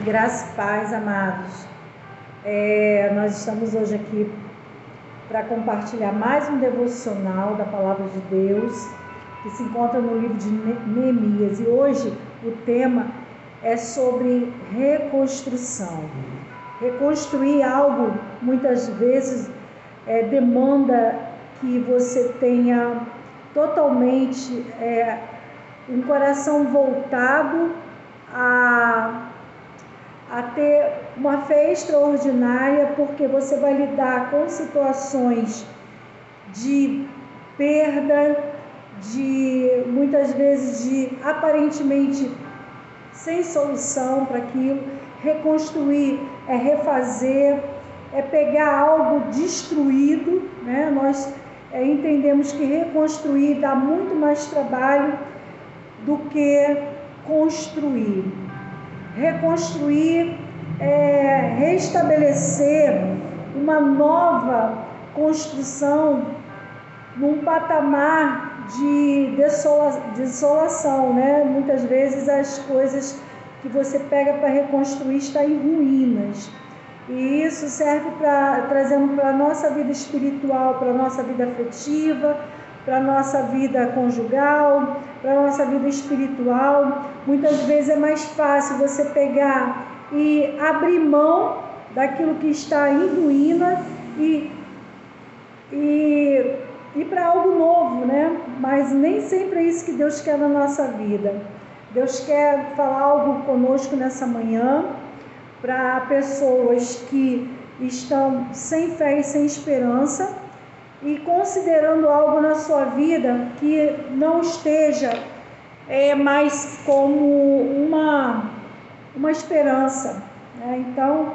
Graça e paz, amados. Nós estamos hoje aqui para compartilhar mais um devocional da Palavra de Deus, que se encontra no livro de Neemias. E hoje o tema é sobre reconstrução. Reconstruir algo, muitas vezes, demanda que você tenha totalmente um coração voltado a ter uma fé extraordinária, porque você vai lidar com situações de perda, de muitas vezes de aparentemente sem solução para aquilo. Reconstruir é refazer, é pegar algo destruído, né? Nós entendemos que reconstruir dá muito mais trabalho do que construir. Reconstruir é restabelecer uma nova construção num patamar de desolação, né? Muitas vezes as coisas que você pega para reconstruir estão em ruínas. E isso serve trazendo para a nossa vida espiritual, para a nossa vida afetiva, para a nossa vida conjugal, para a nossa vida espiritual. Muitas vezes é mais fácil você pegar e abrir mão daquilo que está em ruína e ir para algo novo, né? Mas nem sempre é isso que Deus quer na nossa vida. Deus quer falar algo conosco nessa manhã para pessoas que estão sem fé e sem esperança, e considerando algo na sua vida que não esteja mais como uma esperança, né? Então,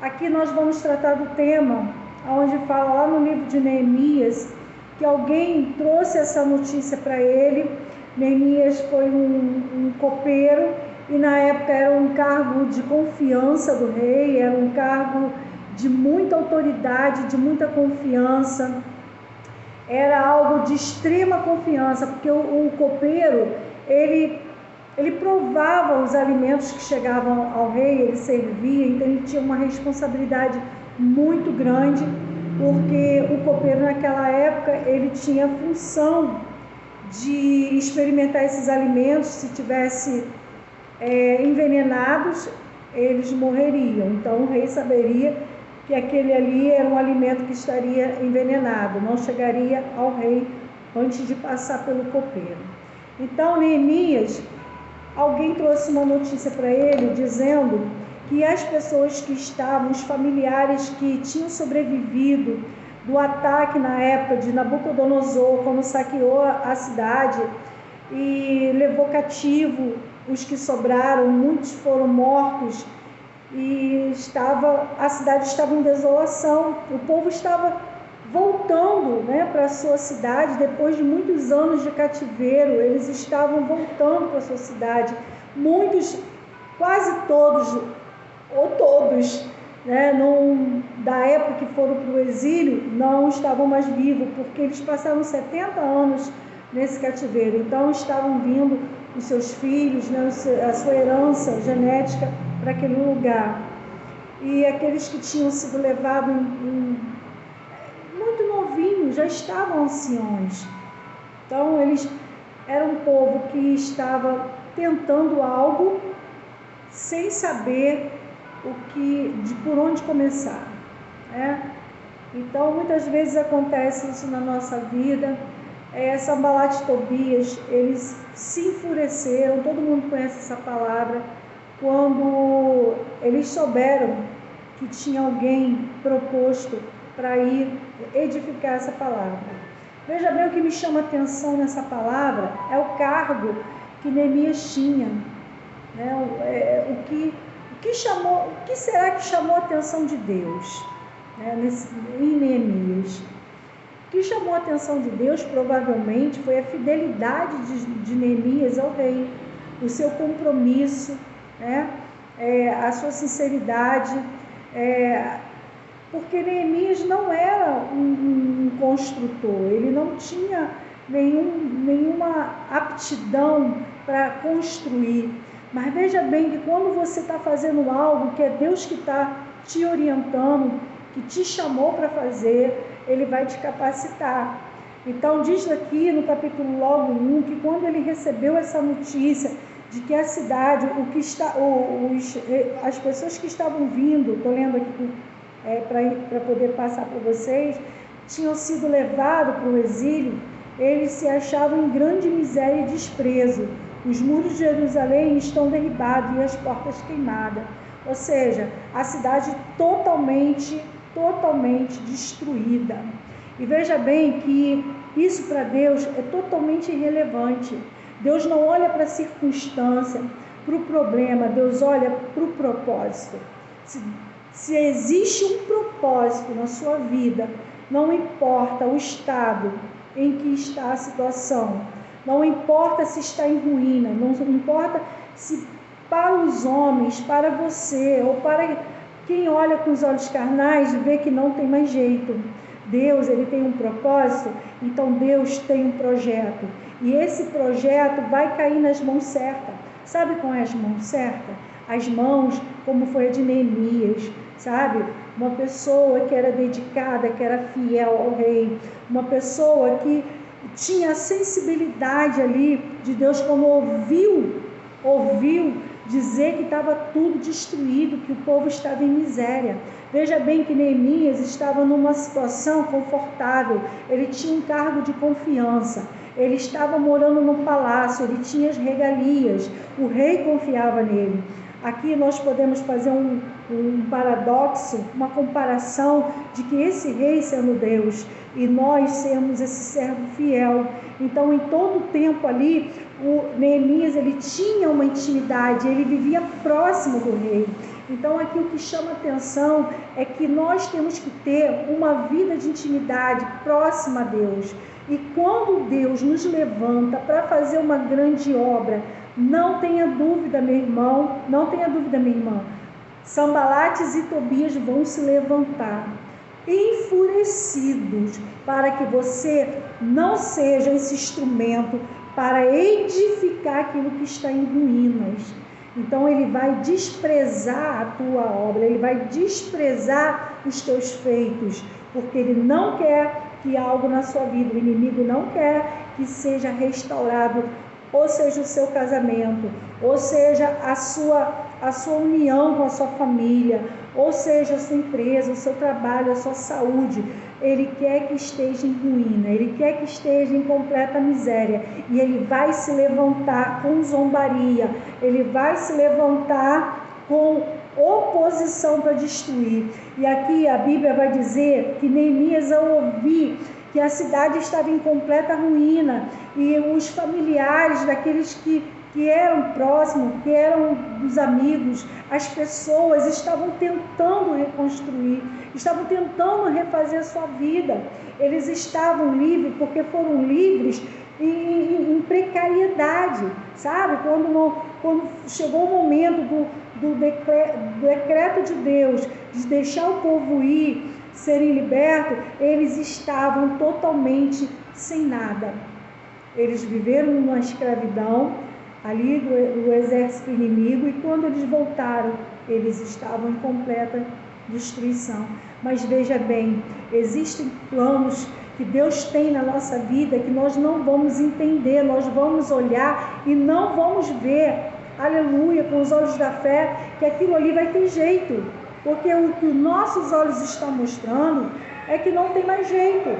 aqui nós vamos tratar do tema, onde fala lá no livro de Neemias, que alguém trouxe essa notícia para ele. Neemias foi um copeiro, e na época era um cargo de confiança do rei, era um cargo de muita autoridade, de muita confiança. Era algo de extrema confiança, porque o copeiro, ele provava os alimentos que chegavam ao rei, ele servia, então ele tinha uma responsabilidade muito grande, porque o copeiro naquela época, ele tinha a função de experimentar esses alimentos. Se tivesse envenenados, eles morreriam. Então o rei saberia que aquele ali era um alimento que estaria envenenado, não chegaria ao rei antes de passar pelo copeiro. Então Neemias, alguém trouxe uma notícia para ele dizendo que as pessoas que estavam, os familiares que tinham sobrevivido do ataque na época de Nabucodonosor, quando saqueou a cidade e levou cativo os que sobraram, muitos foram mortos, e a cidade estava em desolação. O povo estava voltando, né, para a sua cidade. Depois de muitos anos de cativeiro, eles estavam voltando para a sua cidade. Muitos, quase todos, ou todos, né, da época que foram para o exílio, não estavam mais vivos, porque eles passaram 70 anos nesse cativeiro. Então estavam vindo os seus filhos, né, a sua herança genética para aquele lugar. E aqueles que tinham sido levados muito novinhos, já estavam anciões. Então eles eram um povo que estava tentando algo sem saber por onde começar, né? Então muitas vezes acontece isso na nossa vida. Sanbalat e Tobias, eles se enfureceram, todo mundo conhece essa palavra, quando eles souberam que tinha alguém proposto para ir edificar essa palavra. Veja bem, o que me chama a atenção nessa palavra é o cargo que Neemias tinha, né? O que será que chamou a atenção de Deus, né, em Neemias? O que chamou a atenção de Deus provavelmente foi a fidelidade de Neemias ao rei, o seu compromisso, né, a sua sinceridade, porque Neemias não era um construtor, ele não tinha nenhuma aptidão para construir, Mas veja bem que quando você está fazendo algo que é Deus que está te orientando, que te chamou para fazer, Ele vai te capacitar. Então diz aqui no capítulo logo 1, que quando ele recebeu essa notícia de que a cidade, as pessoas que estavam vindo, estou lendo aqui para poder passar para vocês, tinham sido levados para o exílio, eles se achavam em grande miséria e desprezo. Os muros de Jerusalém estão derribados e as portas queimadas. Ou seja, a cidade totalmente destruída. E veja bem que isso para Deus é totalmente irrelevante. Deus não olha para a circunstância, para o problema, Deus olha para o propósito. Se existe um propósito na sua vida, não importa o estado em que está a situação, não importa se está em ruína, não importa se para os homens, para você ou para quem olha com os olhos carnais vê que não tem mais jeito. Deus, ele tem um propósito, então Deus tem um projeto. E esse projeto vai cair nas mãos certas. Sabe qual é as mãos certas? As mãos, como foi a de Neemias, sabe? Uma pessoa que era dedicada, que era fiel ao rei. Uma pessoa que tinha a sensibilidade ali de Deus, como ouviu dizer que estava tudo destruído, que o povo estava em miséria. Veja bem que Neemias estava numa situação confortável, ele tinha um cargo de confiança, ele estava morando no palácio, ele tinha as regalias, o rei confiava nele. Aqui nós podemos fazer um paradoxo, uma comparação de que esse rei sendo Deus e nós sermos esse servo fiel. Então, em todo o tempo ali, o Neemias, ele tinha uma intimidade, ele vivia próximo do rei. Então, aqui o que chama atenção é que nós temos que ter uma vida de intimidade próxima a Deus. E quando Deus nos levanta para fazer uma grande obra, não tenha dúvida, meu irmão, não tenha dúvida, minha irmã, Sanbalates e Tobias vão se levantar, enfurecidos, para que você não seja esse instrumento para edificar aquilo que está em ruínas. Então ele vai desprezar a tua obra, ele vai desprezar os teus feitos, porque ele não quer que algo na sua vida, o inimigo não quer que seja restaurado, ou seja o seu casamento, ou seja a sua união com a sua família, ou seja a sua empresa, o seu trabalho, a sua saúde. Ele quer que esteja em ruína, ele quer que esteja em completa miséria, e ele vai se levantar com zombaria, ele vai se levantar com oposição para destruir. E aqui a Bíblia vai dizer que Neemias, ao ouvir que a cidade estava em completa ruína, e os familiares daqueles que eram próximos, que eram dos amigos, as pessoas estavam tentando reconstruir, estavam tentando refazer a sua vida. Eles estavam livres porque foram livres em precariedade, sabe? Quando chegou o momento do decreto de Deus de deixar o povo ir, serem libertos, eles estavam totalmente sem nada. Eles viveram numa escravidão ali do exército inimigo, e quando eles voltaram, eles estavam em completa destruição. Mas veja bem, existem planos que Deus tem na nossa vida que nós não vamos entender, nós vamos olhar e não vamos ver, aleluia, com os olhos da fé, que aquilo ali vai ter jeito, porque o que os nossos olhos estão mostrando é que não tem mais jeito.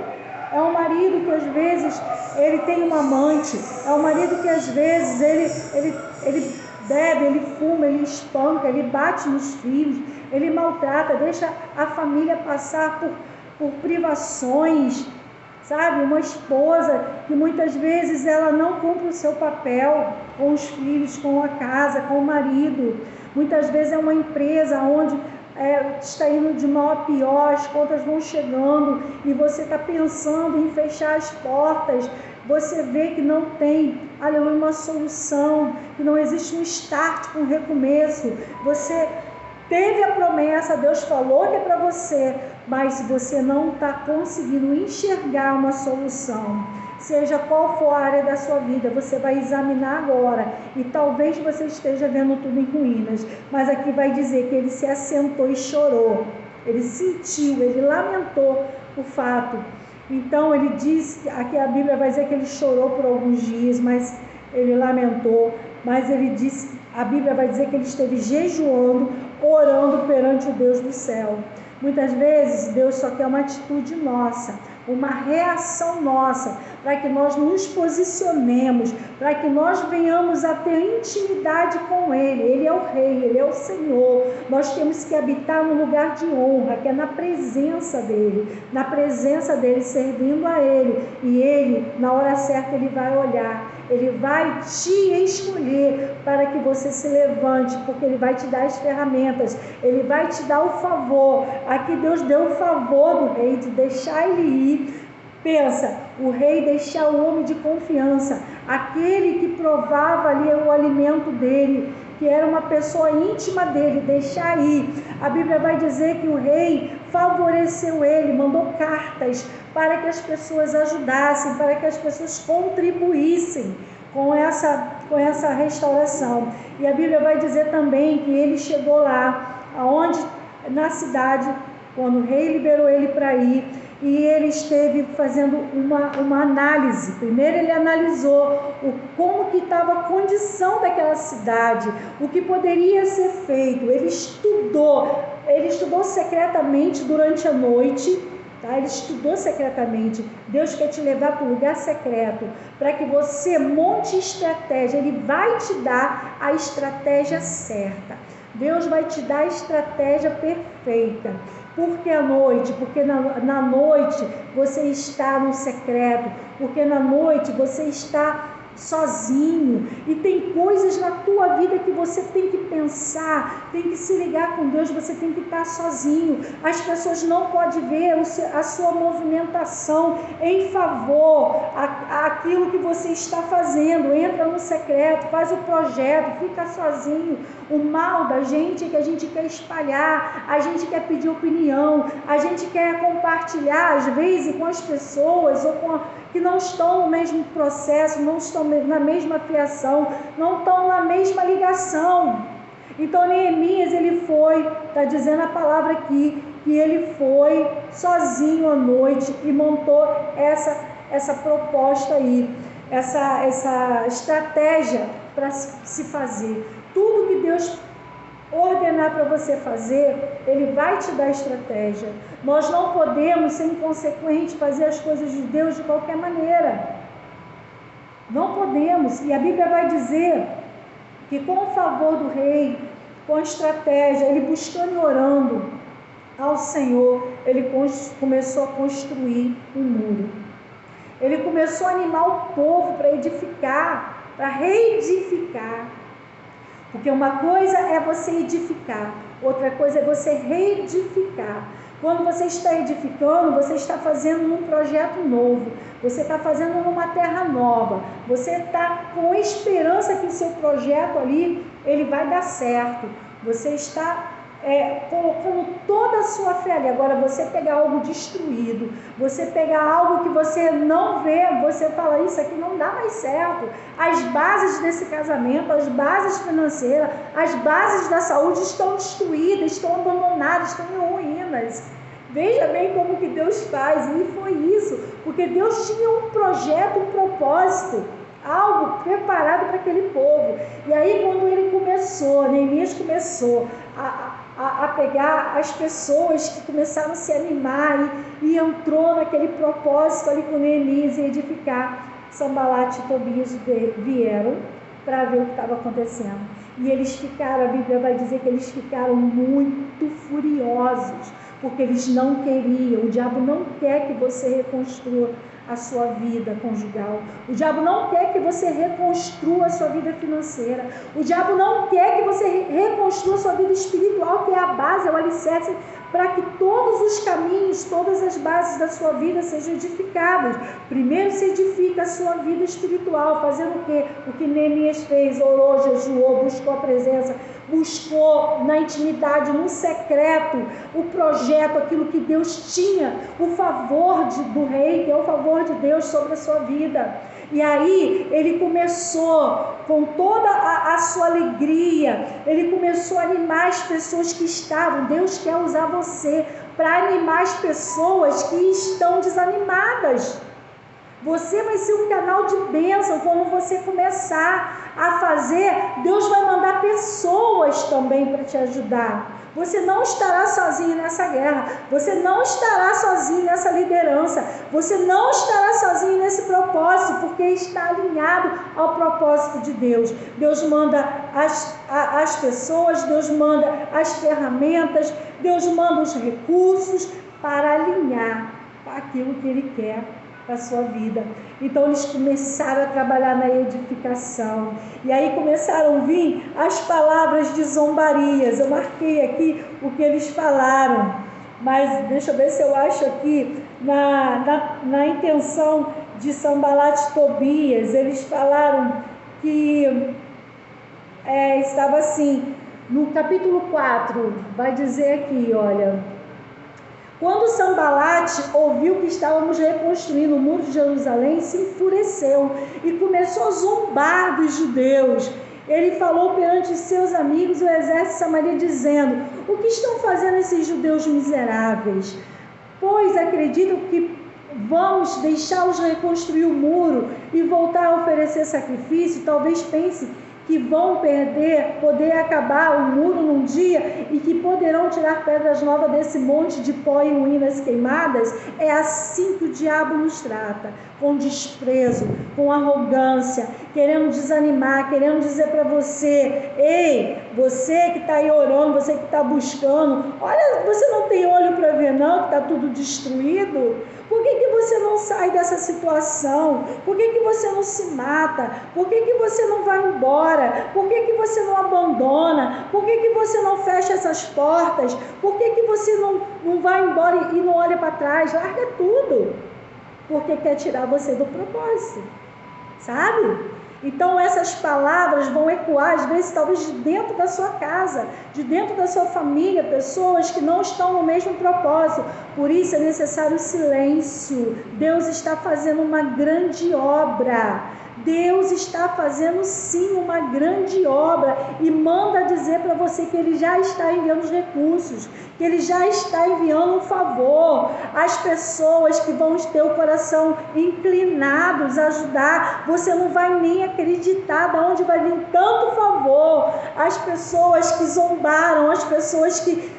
É um marido que às vezes ele tem uma amante, é um marido que às vezes ele bebe, ele fuma, ele espanca, ele bate nos filhos, ele maltrata, deixa a família passar por privações, sabe? Uma esposa que muitas vezes ela não cumpre o seu papel com os filhos, com a casa, com o marido. Muitas vezes é uma empresa onde está indo de mal a pior, as contas vão chegando e você está pensando em fechar as portas, você vê que não tem, aleluia, uma solução, que não existe um start, um recomeço. Você teve a promessa, Deus falou que é para você, mas se você não está conseguindo enxergar uma solução, seja qual for a área da sua vida, você vai examinar agora, e talvez você esteja vendo tudo em ruínas, mas aqui vai dizer que ele se assentou e chorou, ele sentiu, ele lamentou o fato. Então ele diz, aqui a Bíblia vai dizer que ele chorou por alguns dias, mas ele lamentou, mas ele disse, a Bíblia vai dizer que ele esteve jejuando, orando perante o Deus do céu. Muitas vezes Deus só quer uma atitude nossa, uma reação nossa, para que nós nos posicionemos, para que nós venhamos a ter intimidade com Ele. Ele é o Rei, Ele é o Senhor. Nós temos que habitar no lugar de honra, que é na presença dEle, servindo a Ele. E Ele, na hora certa, Ele vai olhar, Ele vai te escolher para que você se levante, porque Ele vai te dar as ferramentas, Ele vai te dar o favor. Aqui Deus deu o favor do rei de deixar ele ir. Pensa, o rei deixar o homem de confiança, aquele que provava ali o alimento dele, que era uma pessoa íntima dele, deixar ir. A Bíblia vai dizer que o rei favoreceu ele, mandou cartas para que as pessoas ajudassem, para que as pessoas contribuíssem com essa restauração. E a Bíblia vai dizer também que ele chegou lá, na cidade, quando o rei liberou ele para ir, e ele esteve fazendo uma análise. Primeiro ele analisou como que estava a condição daquela cidade, o que poderia ser feito. Ele estudou secretamente durante a noite, tá? Ele estudou secretamente. Deus quer te levar para um lugar secreto, para que você monte estratégia. Ele vai te dar a estratégia certa. Deus vai te dar a estratégia perfeita. Por que à noite? Porque na noite você está no secreto, porque na noite você está sozinho, e tem coisas na tua vida que você tem que pensar, tem que se ligar com Deus, você tem que estar sozinho. As pessoas não podem ver a sua movimentação em favor aquilo que você está fazendo. Entra no secreto, faz o projeto, fica sozinho. O mal da gente é que a gente quer espalhar, a gente quer pedir opinião, a gente quer compartilhar às vezes com as pessoas ou que não estão no mesmo processo, não estão na mesma fiação, não estão na mesma ligação. Então Neemias, ele foi, está dizendo a palavra aqui, que ele foi sozinho à noite e montou essa proposta aí, essa estratégia para se fazer. Tudo que Deus ordenar para você fazer, Ele vai te dar estratégia. Nós não podemos ser inconsequentes, fazer as coisas de Deus de qualquer maneira. Não podemos. E a Bíblia vai dizer que com o favor do rei, com a estratégia, ele buscando e orando ao Senhor, ele começou a construir um muro. Ele começou a animar o povo para edificar, para reedificar. Porque uma coisa é você edificar, outra coisa é você reedificar. Quando você está edificando, você está fazendo um projeto novo, você está fazendo numa terra nova, você está com esperança que o seu projeto ali, ele vai dar certo. Você está colocando toda a sua fé ali. Agora, você pegar algo destruído, você pegar algo que você não vê, você fala, isso aqui não dá mais certo. As bases desse casamento, as bases financeiras, as bases da saúde estão destruídas, estão abandonadas, estão em ruínas. Veja bem como que Deus faz, e foi isso, porque Deus tinha um projeto, um propósito, algo preparado para aquele povo. E aí, quando ele começou, Neemias começou a pegar as pessoas que começaram a se animar e entrou naquele propósito ali com Neemias em edificar, Sanbalate e Tobias vieram para ver o que estava acontecendo. E eles ficaram, a Bíblia vai dizer que eles ficaram muito furiosos, porque eles não queriam. O diabo não quer que você reconstrua a sua vida conjugal. O diabo não quer que você reconstrua a sua vida financeira. O diabo não quer que você reconstrua a sua vida espiritual, que é a base, é o alicerce para que todos os caminhos, todas as bases da sua vida sejam edificadas. Primeiro se edifica a sua vida espiritual, fazendo o quê? O que Neemias fez, orou, jejuou, buscou a presença, buscou na intimidade, no secreto, o projeto, aquilo que Deus tinha, o favor do rei, que é o favor de Deus sobre a sua vida. E aí ele começou com toda a sua alegria, ele começou a animar as pessoas que estavam. Deus quer usar você para animar as pessoas que estão desanimadas. Você vai ser um canal de bênção quando você começar a fazer. Deus vai mandar pessoas também para te ajudar. Você não estará sozinho nessa guerra. Você não estará sozinho nessa liderança. Você não estará sozinho nesse propósito, porque está alinhado ao propósito de Deus. Deus manda as pessoas, Deus manda as ferramentas, Deus manda os recursos para alinhar aquilo que Ele quer para a sua vida. Então eles começaram a trabalhar na edificação, e aí começaram a vir as palavras de zombarias. Eu marquei aqui o que eles falaram, mas deixa eu ver se eu acho aqui na intenção de Sanbalat e Tobias. Eles falaram que estava assim, no capítulo 4, vai dizer aqui, olha: quando Sanbalat ouviu que estávamos reconstruindo o muro de Jerusalém, se enfureceu e começou a zombar dos judeus. Ele falou perante seus amigos e o exército de Samaria, dizendo: o que estão fazendo esses judeus miseráveis? Pois acreditam que vamos deixá-los reconstruir o muro e voltar a oferecer sacrifício? Talvez pense que vão poder acabar o muro num dia e que poderão tirar pedras novas desse monte de pó e ruínas queimadas. É assim que o diabo nos trata, com desprezo, com arrogância, querendo desanimar, querendo dizer para você: ei, você que está aí orando, você que está buscando, olha, você não tem olho para ver não, que está tudo destruído? Por que você não sai dessa situação? Por que você não se mata? Por que você não vai embora? Por que você não abandona? Por que você não fecha essas portas? Por que você não vai embora e não olha para trás? Larga tudo, porque quer tirar você do propósito, sabe? Então essas palavras vão ecoar, às vezes, talvez de dentro da sua casa, de dentro da sua família, pessoas que não estão no mesmo propósito. Por isso é necessário silêncio. Deus está fazendo uma grande obra. Deus está fazendo sim uma grande obra, e manda dizer para você que Ele já está enviando os recursos, que Ele já está enviando um favor. As pessoas que vão ter o coração inclinados a ajudar, você não vai nem acreditar de onde vai vir tanto favor. As pessoas que zombaram, as pessoas que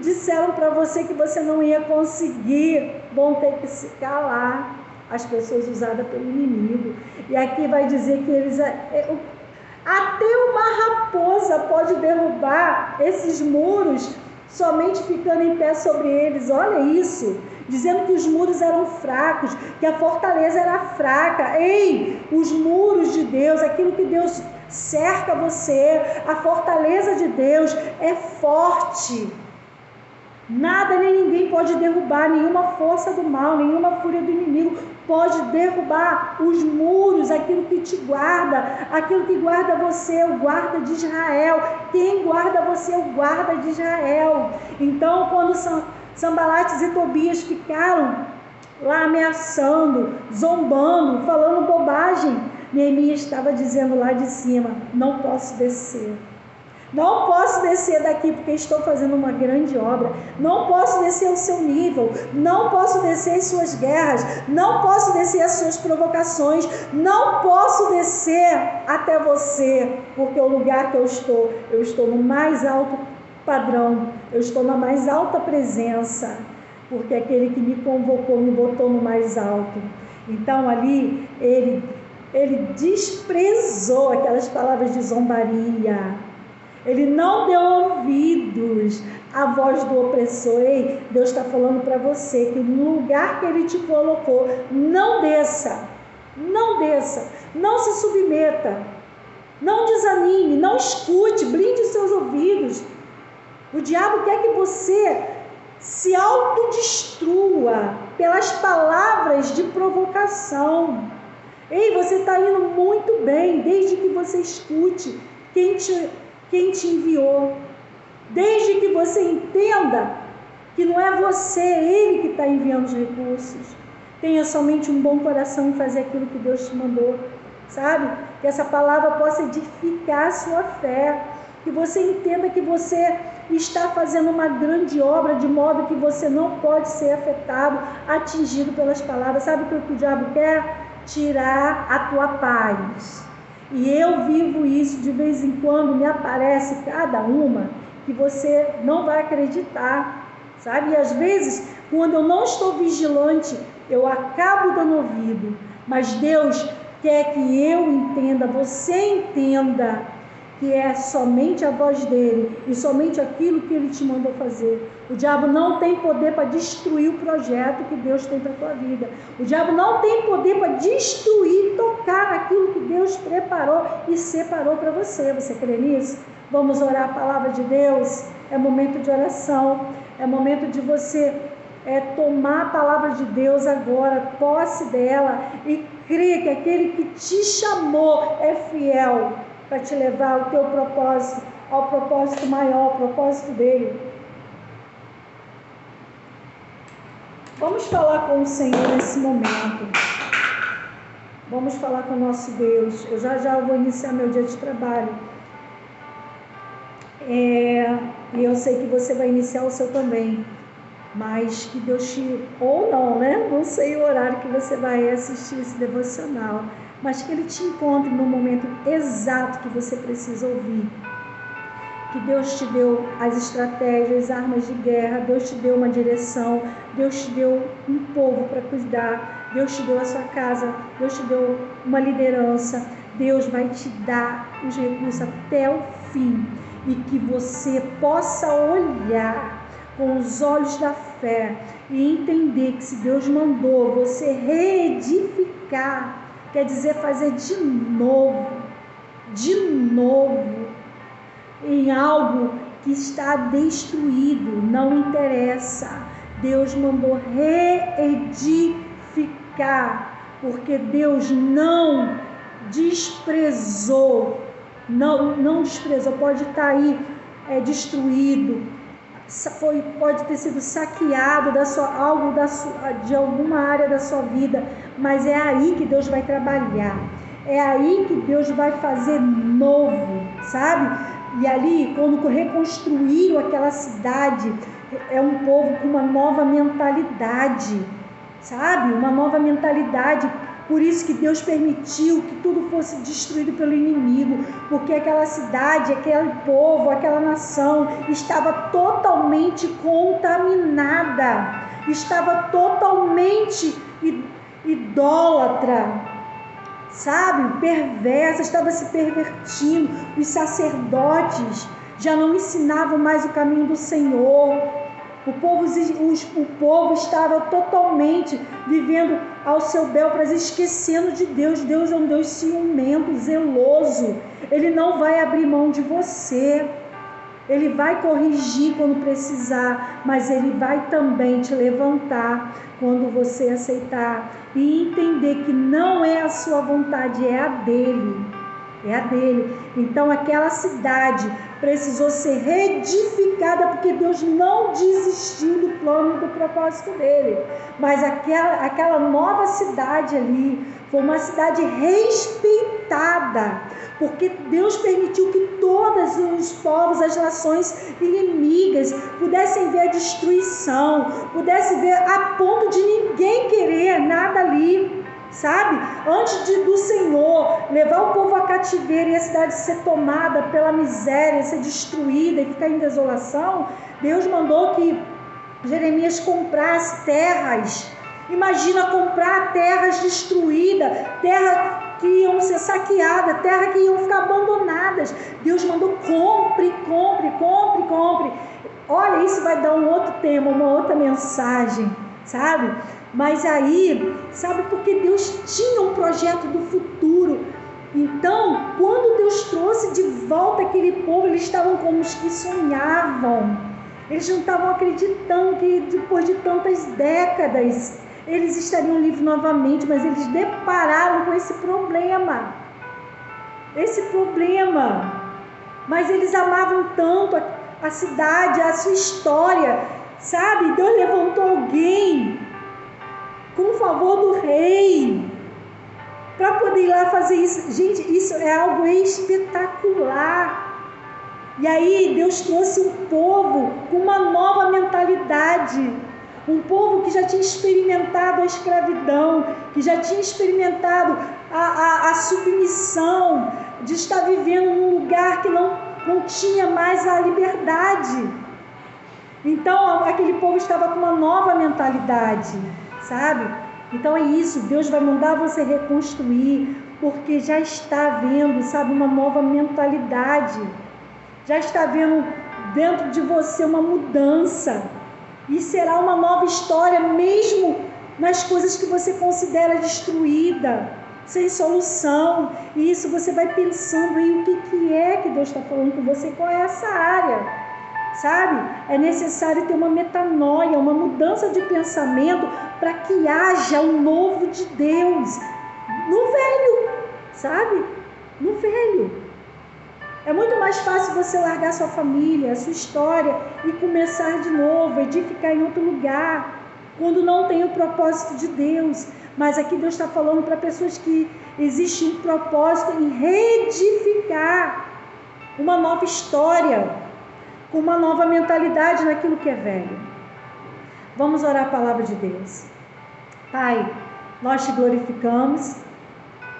disseram para você que você não ia conseguir, vão ter que se calar. As pessoas usadas pelo inimigo. E aqui vai dizer que eles... até uma raposa pode derrubar esses muros, somente ficando em pé sobre eles. Olha isso. Dizendo que os muros eram fracos, que a fortaleza era fraca. Ei, os muros de Deus, aquilo que Deus cerca você, a fortaleza de Deus é forte. Nada nem ninguém pode derrubar, nenhuma força do mal, nenhuma fúria do inimigo pode derrubar os muros, aquilo que te guarda, aquilo que guarda você, o guarda de Israel. Quem guarda você é o guarda de Israel. Então, quando Sanbalat e Tobias ficaram lá ameaçando, zombando, falando bobagem, Neemias estava dizendo lá de cima: não posso descer. Não posso descer daqui porque estou fazendo uma grande obra. Não posso descer ao seu nível. Não posso descer as suas guerras. Não posso descer as suas provocações. Não posso descer até você, porque o lugar que eu estou no mais alto padrão. Eu estou na mais alta presença, porque aquele que me convocou me botou no mais alto. Então ali ele desprezou aquelas palavras de zombaria. Ele não deu ouvidos à voz do opressor. Ei, Deus está falando para você que no lugar que Ele te colocou, não desça, não se submeta, não desanime, não escute, blinde os seus ouvidos. O diabo quer que você se autodestrua pelas palavras de provocação. Ei, você está indo muito bem, desde que você escute quem te enviou. Desde que você entenda que não é você, é Ele que está enviando os recursos. Tenha somente um bom coração em fazer aquilo que Deus te mandou, sabe? Que essa palavra possa edificar a sua fé. Que você entenda que você está fazendo uma grande obra, de modo que você não pode ser afetado, atingido pelas palavras. Sabe o que o diabo quer? Tirar a tua paz. E eu vivo isso, de vez em quando me aparece cada uma que você não vai acreditar, sabe? E às vezes, quando eu não estou vigilante, eu acabo dando ouvido. Mas Deus quer que eu entenda, você entenda, que é somente a voz dele e somente aquilo que ele te mandou fazer. O diabo não tem poder para destruir o projeto que Deus tem para a tua vida. O diabo não tem poder para destruir, tocar naquilo que Deus preparou e separou para você. Você crê nisso? Vamos orar a palavra de Deus. É momento de oração. É momento de você tomar a palavra de Deus agora, posse dela, e crer que aquele que te chamou é fiel para te levar ao teu propósito, ao propósito maior, ao propósito dele. Vamos falar com o Senhor nesse momento. Vamos falar com o nosso Deus. Eu já vou iniciar meu dia de trabalho. E eu sei que você vai iniciar o seu também. Mas que Deus te... Ou não, né? Não sei o horário que você vai assistir esse devocional. Mas que Ele te encontre no momento exato que você precisa ouvir. Que Deus te deu as estratégias, armas de guerra, Deus te deu uma direção, Deus te deu um povo para cuidar, Deus te deu a sua casa, Deus te deu uma liderança, Deus vai te dar os recursos até o fim. E que você possa olhar com os olhos da fé e entender que se Deus mandou você reedificar, quer dizer fazer de novo, em algo que está destruído, não interessa. Deus mandou reedificar, porque Deus não desprezou, não desprezou, pode estar aí destruído, pode ter sido saqueado de alguma área da sua vida, mas é aí que Deus vai trabalhar, é aí que Deus vai fazer novo, sabe? E ali, quando reconstruíram aquela cidade, é um povo com uma nova mentalidade, sabe? Uma nova mentalidade. Por isso que Deus permitiu que tudo fosse destruído pelo inimigo, porque aquela cidade, aquele povo, aquela nação estava totalmente contaminada, estava totalmente idólatra, sabe? Perversa, estava se pervertindo. Os sacerdotes já não ensinavam mais o caminho do Senhor. O povo estava totalmente vivendo ao seu bel prazer, esquecendo de Deus. Deus é um Deus ciumento, zeloso. Ele não vai abrir mão de você. Ele vai corrigir quando precisar, mas Ele vai também te levantar quando você aceitar e entender que não é a sua vontade, é a dele. É a dele. Então aquela cidade precisou ser reedificada, porque Deus não desistiu do plano e do propósito dele. Mas aquela nova cidade ali foi uma cidade respeitada, porque Deus permitiu que todos os povos, as nações inimigas pudessem ver a destruição, pudessem ver a ponto de ninguém querer nada ali. Sabe, antes do Senhor levar o povo a cativeiro e a cidade ser tomada pela miséria, ser destruída e ficar em desolação, Deus mandou que Jeremias comprasse terras. Imagina comprar terras destruídas, terras que iam ser saqueadas, terras que iam ficar abandonadas. Deus mandou compre. Olha, isso vai dar um outro tema, uma outra mensagem, sabe? Mas aí, sabe, porque Deus tinha um projeto do futuro. Então, quando Deus trouxe de volta aquele povo, eles estavam como os que sonhavam. Eles não estavam acreditando que depois de tantas décadas eles estariam livres novamente, mas eles depararam com esse problema. Mas eles amavam tanto a cidade, a sua história, sabe? Deus levantou alguém com o favor do rei para poder ir lá fazer isso. Gente, isso é algo espetacular. E aí Deus trouxe um povo com uma nova mentalidade, um povo que já tinha experimentado a escravidão, que já tinha experimentado a submissão, de estar vivendo num lugar que não tinha mais a liberdade. Então aquele povo estava com uma nova mentalidade, sabe? Então é isso, Deus vai mandar você reconstruir, porque já está havendo, sabe, uma nova mentalidade. Já está havendo dentro de você uma mudança. E será uma nova história, mesmo nas coisas que você considera destruída, sem solução. E isso você vai pensando em o que é que Deus está falando com você, qual é essa área, sabe? É necessário ter uma metanoia, uma mudança de pensamento para que haja o novo de Deus no velho, sabe? No velho. É muito mais fácil você largar sua família, a sua história e começar de novo, edificar em outro lugar, quando não tem o propósito de Deus. Mas aqui Deus está falando para pessoas que existe um propósito em reedificar uma nova história, com uma nova mentalidade naquilo que é velho. Vamos orar a palavra de Deus. Pai, nós te glorificamos,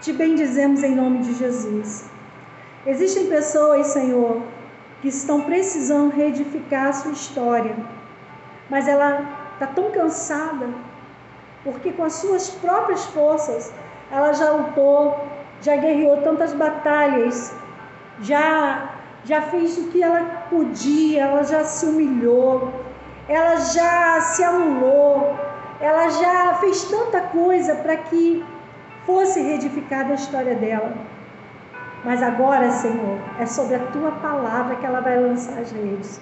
te bendizemos em nome de Jesus. Existem pessoas, Senhor, que estão precisando reedificar a sua história, mas ela está tão cansada, porque com as suas próprias forças, ela já lutou, já guerreou tantas batalhas, já fez o que ela podia, ela já se humilhou, ela já se anulou, ela já fez tanta coisa para que fosse reedificada a história dela. Mas agora, Senhor, é sobre a Tua palavra que ela vai lançar as redes.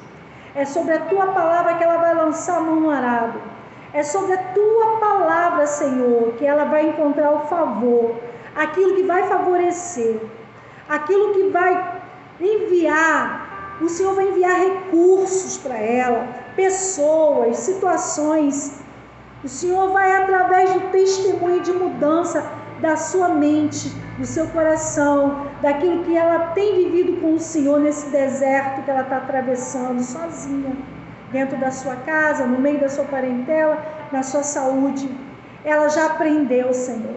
É sobre a Tua palavra que ela vai lançar a mão no arado. É sobre a Tua palavra, Senhor, que ela vai encontrar o favor, aquilo que vai favorecer, aquilo que vai enviar. O Senhor vai enviar recursos para ela, pessoas, situações. O Senhor vai, através do testemunho de mudança da sua mente, do seu coração, daquilo que ela tem vivido com o Senhor nesse deserto que ela está atravessando sozinha, dentro da sua casa, no meio da sua parentela, na sua saúde. Ela já aprendeu, Senhor,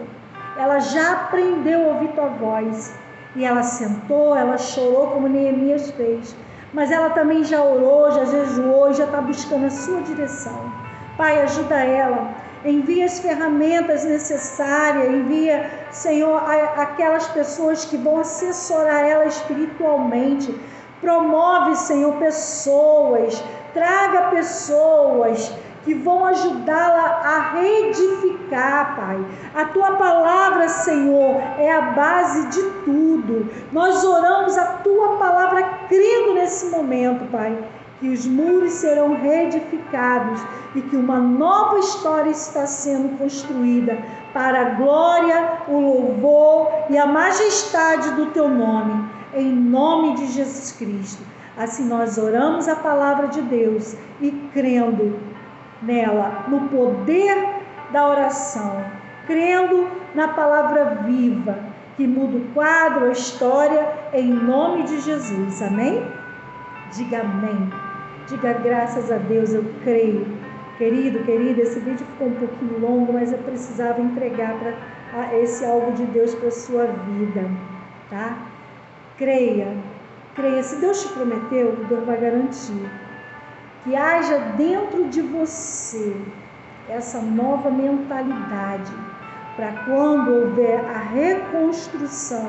ela já aprendeu a ouvir Tua voz, e ela sentou, ela chorou como Neemias fez, mas ela também já orou, já jejuou e já está buscando a sua direção. Pai, ajuda ela, envia as ferramentas necessárias, envia, Senhor, aquelas pessoas que vão assessorar ela espiritualmente. Promove, Senhor, pessoas, traga pessoas que vão ajudá-la a reedificar, Pai. A Tua palavra, Senhor, é a base de tudo. Nós oramos a Tua palavra crendo nesse momento, Pai, que os muros serão reedificados e que uma nova história está sendo construída para a glória, o louvor e a majestade do Teu nome, em nome de Jesus Cristo. Assim nós oramos a palavra de Deus e crendo nela, no poder da oração, crendo na palavra viva, que muda o quadro, a história, em nome de Jesus. Amém? Diga amém. Diga graças a Deus, eu creio. Querido, querida, esse vídeo ficou um pouquinho longo, mas eu precisava entregar esse algo de Deus para a sua vida, tá? Creia, creia. Se Deus te prometeu, Deus vai garantir. Que haja dentro de você essa nova mentalidade, para quando houver a reconstrução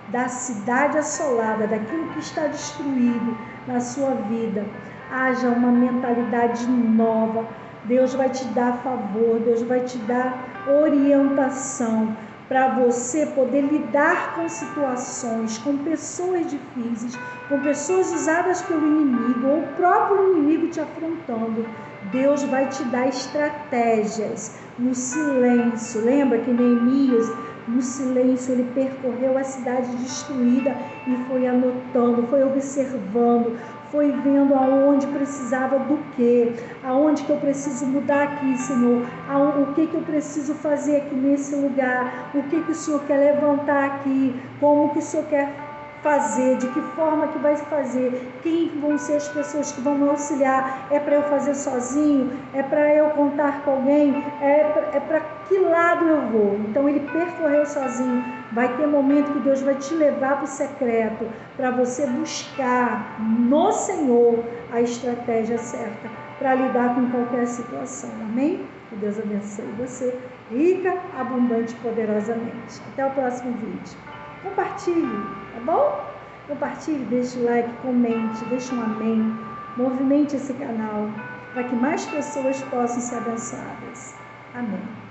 da cidade assolada, daquilo que está destruído na sua vida, haja uma mentalidade nova. Deus vai te dar favor, Deus vai te dar orientação para você poder lidar com situações, com pessoas difíceis, com pessoas usadas pelo inimigo ou o próprio inimigo te afrontando. Deus vai te dar estratégias no silêncio. Lembra que Neemias, no silêncio, ele percorreu a cidade destruída e foi anotando, foi observando, foi vendo aonde precisava do quê, aonde que eu preciso mudar aqui, Senhor, o que que eu preciso fazer aqui nesse lugar, o que que o Senhor quer levantar aqui, como que o Senhor quer fazer, de que forma que vai fazer, quem vão ser as pessoas que vão me auxiliar, é para eu fazer sozinho, é para eu contar com alguém, é para que lado eu vou. Então ele percorreu sozinho. Vai ter momento que Deus vai te levar para o secreto, para você buscar no Senhor a estratégia certa para lidar com qualquer situação, amém? Que Deus abençoe você, rica, abundante, poderosamente. Até o próximo vídeo. Compartilhe, tá bom? Compartilhe, deixe o like, comente, deixe um amém, movimente esse canal para que mais pessoas possam ser abençoadas. Amém.